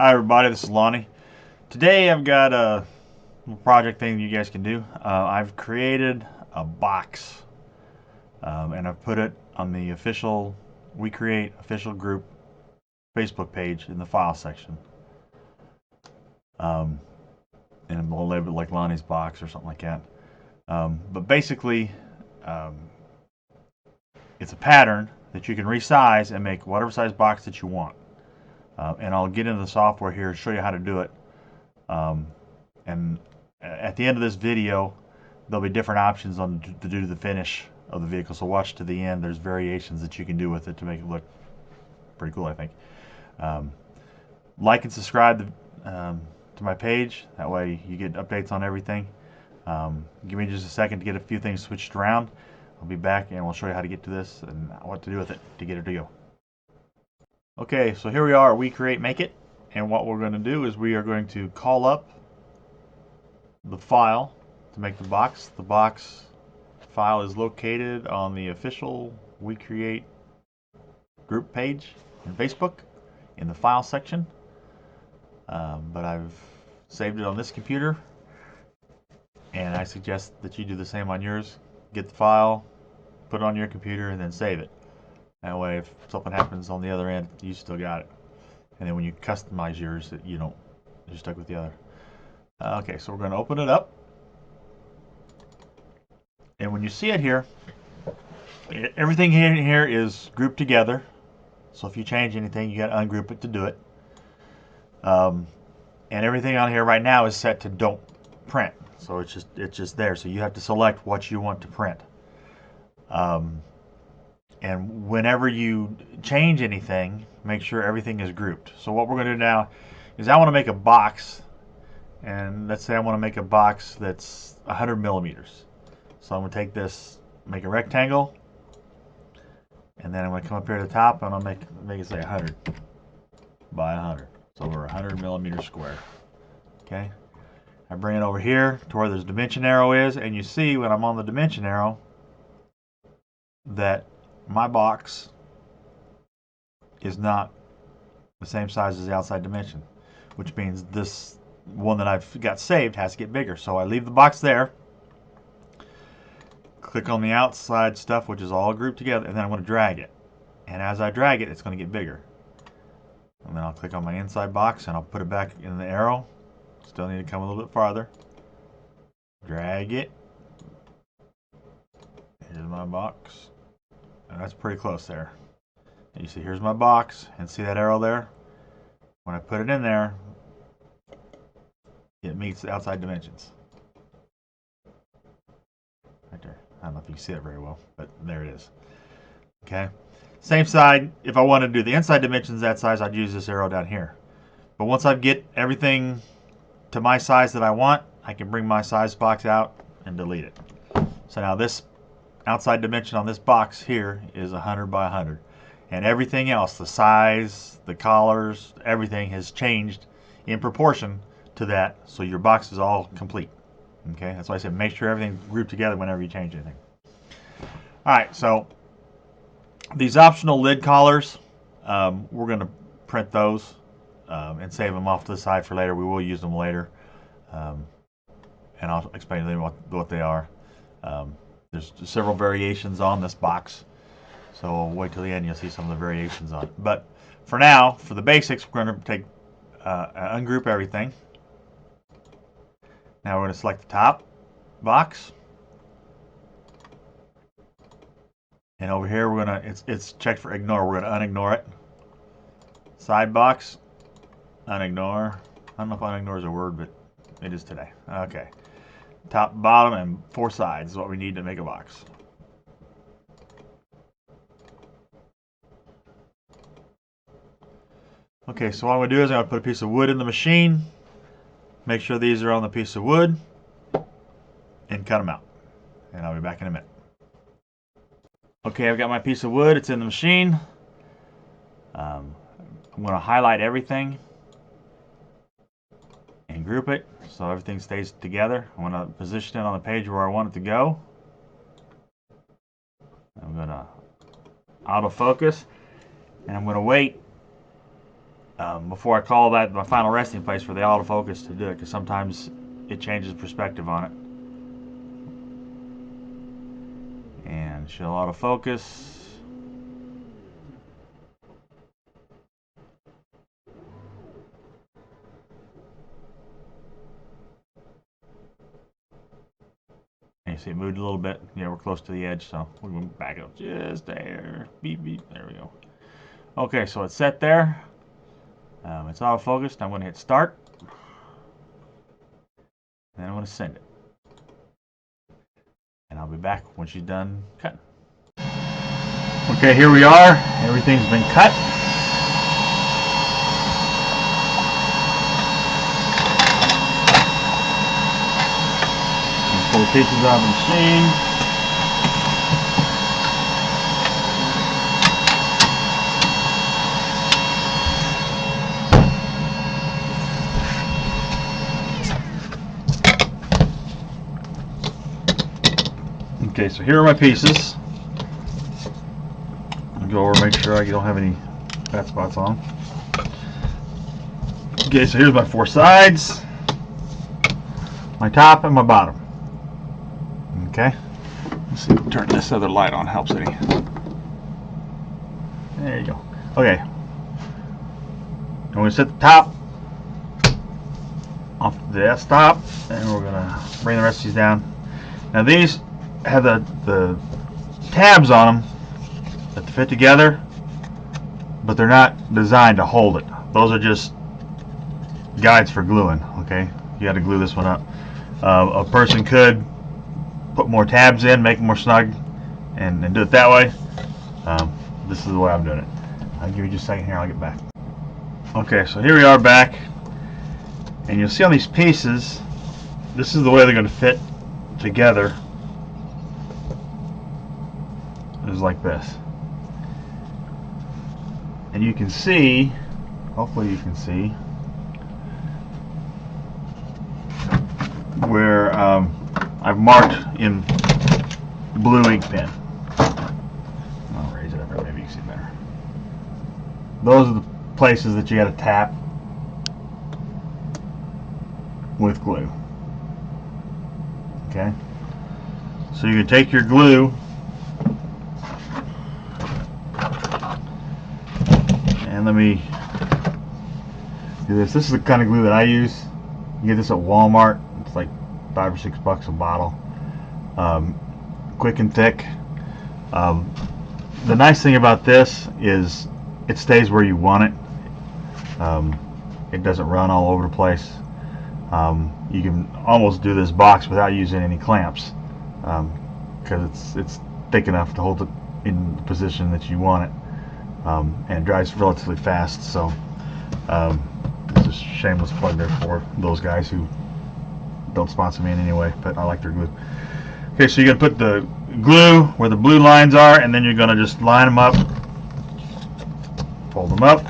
Hi everybody, this is Lonnie. Today I've got a project thing you guys can do. I've created a box and I've put it on the official We Create official group Facebook page in the file section. And we'll label it like Lonnie's box or something like that. But basically, it's a pattern that you can resize and make whatever size box that you want. And I'll get into the software here and show you how to do it. And at the end of this video, there'll be different options to do the finish of the vehicle. So watch to the end. There's variations that you can do with it to make it look pretty cool, I think. Like and subscribe to my page. That way you get updates on everything. Give me just a second to get a few things switched around. I'll be back and we'll show you how to get to this and what to do with it to get it to go. Okay, so here we are at We Create Make It. And what we're going to do is we are going to call up the file to make the box. The box file is located on the official We Create group page in Facebook in the file section. But I've saved it on this computer, and I suggest that you do the same on yours. Get the file, put it on your computer, and then save it. That way, if something happens on the other end, you still got it. And then when you customize yours, you're stuck with the other. Okay, so we're going to open it up. And when you see it here, everything in here is grouped together. So if you change anything, you got to ungroup it to do it. And everything on here right now is set to don't print. So it's just there. So you have to select what you want to print. And whenever you change anything, make sure everything is grouped. So what we're going to do now is I want to make a box. And let's say I want to make a box that's 100 millimeters. So I'm going to take this, make a rectangle, and then I'm going to come up here to the top and I'll make it say 100 by 100. So we're 100 millimeters square. Okay. I bring it over here to where this dimension arrow is, and you see when I'm on the dimension arrow that my box is not the same size as the outside dimension, which means this one that I've got saved has to get bigger. So I leave the box there, click on the outside stuff, which is all grouped together, and then I'm going to drag it. And as I drag it, it's going to get bigger. And then I'll click on my inside box and I'll put it back in the arrow. Still need to come a little bit farther. Drag it. Here's my box. And that's pretty close there. And you see, here's my box, and see that arrow there? When I put it in there, it meets the outside dimensions. Right there. I don't know if you can see it very well, but there it is. Okay. Same side, if I want to do the inside dimensions that size, I'd use this arrow down here. But once I get everything to my size that I want, I can bring my size box out and delete it. So now this outside dimension on this box here is 100 by 100. And everything else, the size, the collars, everything has changed in proportion to that, so your box is all complete. Okay, that's why I said make sure everything's grouped together whenever you change anything. Alright, so these optional lid collars, we're going to print those and save them off to the side for later. We will use them later, and I'll explain to them what they are. There's several variations on this box, so wait till the end, you'll see some of the variations on it. But for now, for the basics, we're going to take ungroup everything. Now we're going to select the top box, and over here we're going to it's checked for ignore. We're going to unignore it. Side box, unignore. I don't know if unignore is a word, but it is today. Okay. Top, bottom, and 4 sides is what we need to make a box. Okay, so what I'm going to do is I'm going to put a piece of wood in the machine, make sure these are on the piece of wood, and cut them out. And I'll be back in a minute. Okay, I've got my piece of wood. It's in the machine. I'm going to highlight everything and group it so everything stays together. I'm going to position it on the page where I want it to go. I'm going to autofocus, and I'm going to wait before I call that my final resting place for the autofocus to do it, because sometimes it changes perspective on it. And show autofocus. And you see it moved a little bit. Yeah, we're close to the edge, so we're going to back up just there. Beep, beep. There we go. Okay, so it's set there. It's autofocused. I'm going to hit start. And then I'm going to send it. And I'll be back when she's done cutting. Okay, here we are. Everything's been cut. Pull the pieces out of the machine. Okay, so here are my pieces. I'll go over and make sure I don't have any fat spots on. Okay, so here's my 4 sides, my top, and my bottom. Okay, let's see, turn this other light on, helps any. There you go. Okay, I'm going to set the top off the desktop, and we're going to bring the rest of these down. Now these have the tabs on them that fit together, but they're not designed to hold it. Those are just guides for gluing. Okay, you got to glue this one up. A person could put more tabs in, make it more snug, and do it that way. This is the way I'm doing it. I'll give you just a second here, I'll get back. Okay, so here we are back, and you'll see on these pieces, this is the way they're going to fit together. Is like this, and you can see, hopefully you can see where I've marked in blue ink pen. I'll raise it up here, maybe you can see better. Those are the places that you got to tap with glue. Okay, so you can take your glue and let me do this. This is the kind of glue that I use. You get this at Walmart. It's like $5 or $6 a bottle. Quick and thick. The nice thing about this is it stays where you want it. It doesn't run all over the place. You can almost do this box without using any clamps, because it's thick enough to hold it in the position that you want it. And it dries relatively fast, so it's a shameless plug there for those guys who don't sponsor me in any way, but I like their glue. Okay, so you're going to put the glue where the blue lines are, and then you're going to just line them up, fold them up,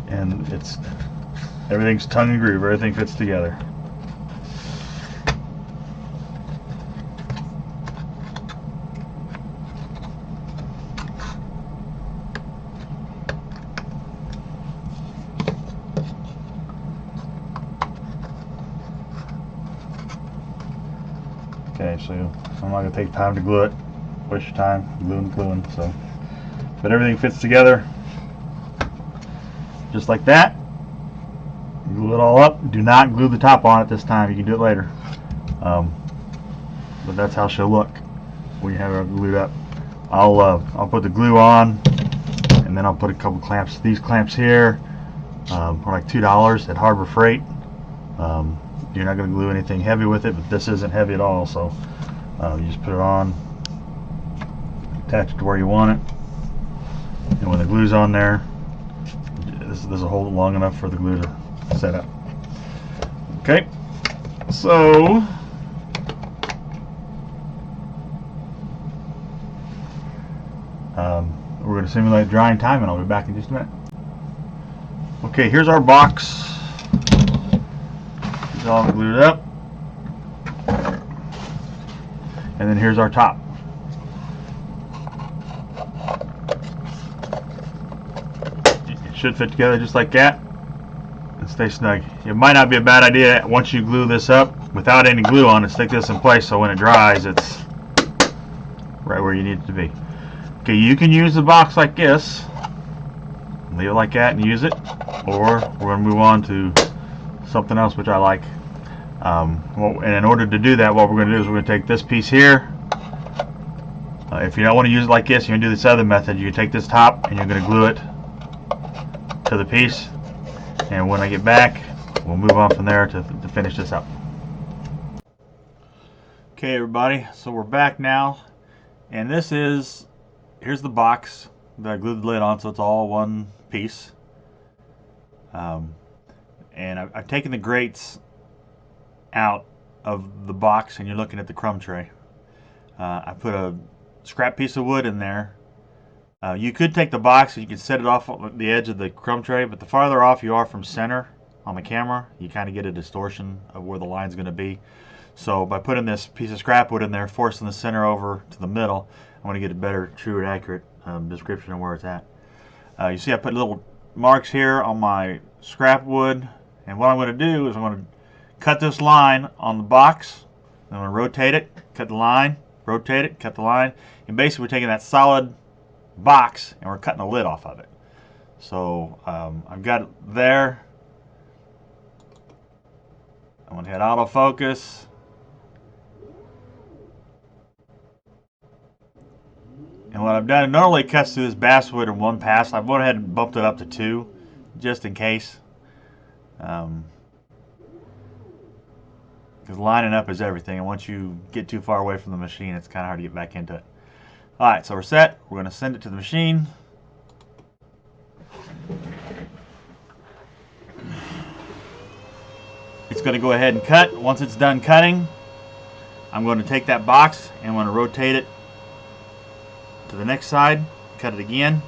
and everything's tongue and groove, everything fits together. Okay, so I'm not going to take time to glue it, waste your time gluing, so, but everything fits together just like that. Glue it all up. Do not glue the top on it this time. You can do it later, but that's how she'll look when you have her glued up. I'll put the glue on, and then I'll put a couple clamps. These clamps here are like $2 at Harbor Freight. You're not going to glue anything heavy with it, but this isn't heavy at all, so you just put it on, attach it to where you want it, and when the glue's on there, this will hold it long enough for the glue to set up. Okay, so we're going to simulate drying time, and I'll be back in just a minute. Okay, here's our box. It's all glued up, and then here's our top. should fit together just like that and stay snug. It might not be a bad idea once you glue this up without any glue on it, stick this in place so when it dries it's right where you need it to be. Okay, you can use the box like this, leave it like that and use it, or we're going to move on to something else which I like. And in order to do that, what we're going to do is we're going to take this piece here. If you don't want to use it like this, you can do this other method. You can take this top and you're going to glue it to the piece, and when I get back we'll move on from there to finish this up. Okay everybody, so we're back now, and here's the box that I glued the lid on, so it's all one piece. And I've taken the grates out of the box, and you're looking at the crumb tray. I put a scrap piece of wood in there. You could take the box and you could set it off on the edge of the crumb tray, but the farther off you are from center on the camera, you kind of get a distortion of where the line's going to be. So by putting this piece of scrap wood in there, forcing the center over to the middle, I want to get a better, true and accurate description of where it's at. You see I put little marks here on my scrap wood, and what I'm going to do is I'm going to cut this line on the box. I'm going to rotate it, cut the line, rotate it, cut the line, and basically we're taking that solid box and we're cutting the lid off of it. So I've got it there. I'm going to hit autofocus. And what I've done, it normally cuts through this basswood in one pass. I've went ahead and bumped it up to 2 just in case. Because lining up is everything, and once you get too far away from the machine, it's kind of hard to get back into it. Alright, so we're set. We're going to send it to the machine. It's going to go ahead and cut. Once it's done cutting, I'm going to take that box and I'm going to rotate it to the next side, cut it again,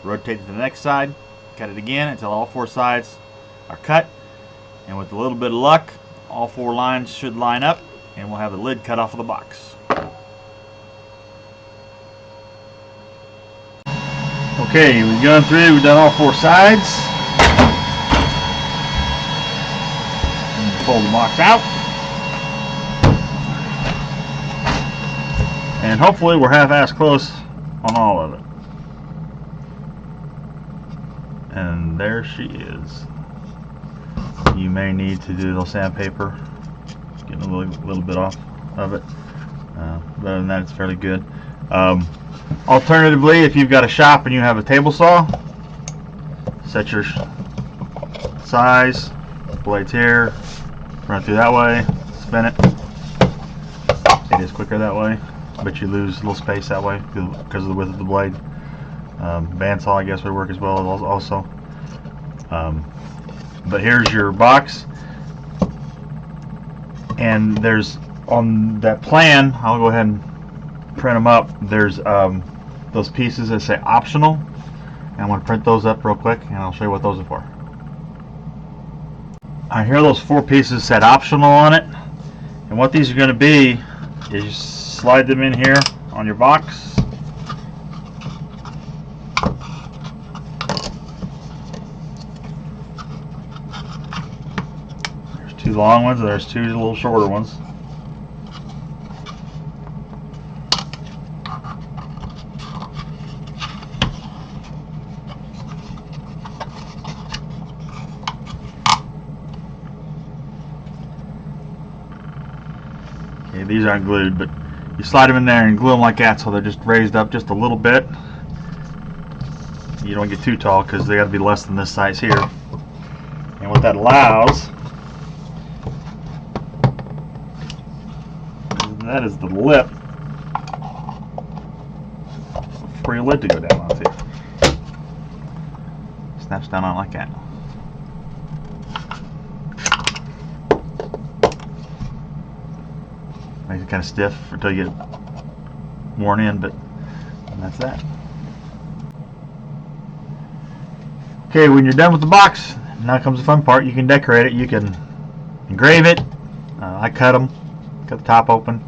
rotate it to the next side, cut it again until all 4 sides are cut. And with a little bit of luck, all 4 lines should line up and we'll have the lid cut off of the box. Okay, we've gone through, we've done all 4 sides. Pull the box out. And hopefully we're half-assed close on all of it. And there she is. You may need to do a little sandpaper, getting a little bit off of it. But other than that, it's fairly good. Alternatively, if you've got a shop and you have a table saw, set your size, blades here, run through that way, spin it. It is quicker that way, but you lose a little space that way because of the width of the blade. Bandsaw, I guess, would work as well also. But here's your box, and there's on that plan, I'll go ahead and print them up. There's those pieces that say optional, and I'm going to print those up real quick and I'll show you what those are for. I hear those 4 pieces said optional on it, and what these are going to be is you slide them in here on your box. There's 2 long ones and there's 2 little shorter ones. Okay, these aren't glued, but you slide them in there and glue them like that so they're just raised up just a little bit. You don't get too tall because they got to be less than this size here. And what that allows, that is the lip for your lid to go down on. See, snaps down on like that. Makes it kind of stiff until you get worn in, but that's that. Okay, when you're done with the box, now comes the fun part. You can decorate it. You can engrave it. I cut them, cut the top open,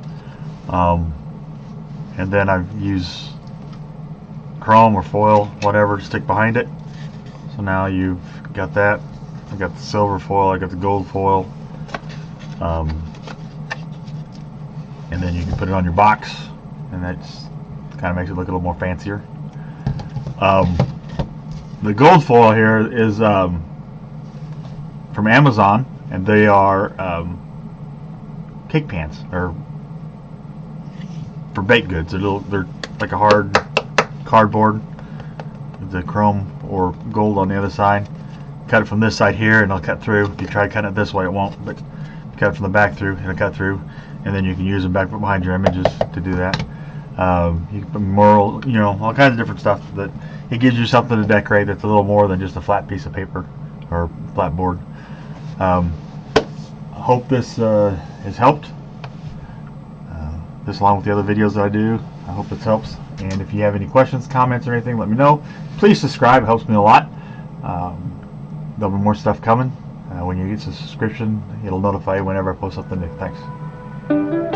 and then I use chrome or foil, whatever, to stick behind it. So So now you've got that. I got the silver foil, I got the gold foil, and then you can put it on your box, and that kind of makes it look a little more fancier. The gold foil here is from Amazon, and they are cake pans, or for baked goods. They're like a hard cardboard with the chrome or gold on the other side. Cut it from this side here, and it'll cut through. If you try cutting it this way, it won't. But cut it from the back through, it'll cut through, and then you can use them back behind your images to do that. You can put mural, all kinds of different stuff. That it gives you something to decorate that's a little more than just a flat piece of paper or flat board. I hope this has helped. This along with the other videos that I do. I hope this helps. And if you have any questions, comments, or anything, let me know. Please subscribe. It helps me a lot. There'll be more stuff coming. When you get a subscription, it'll notify you whenever I post something new. Thanks.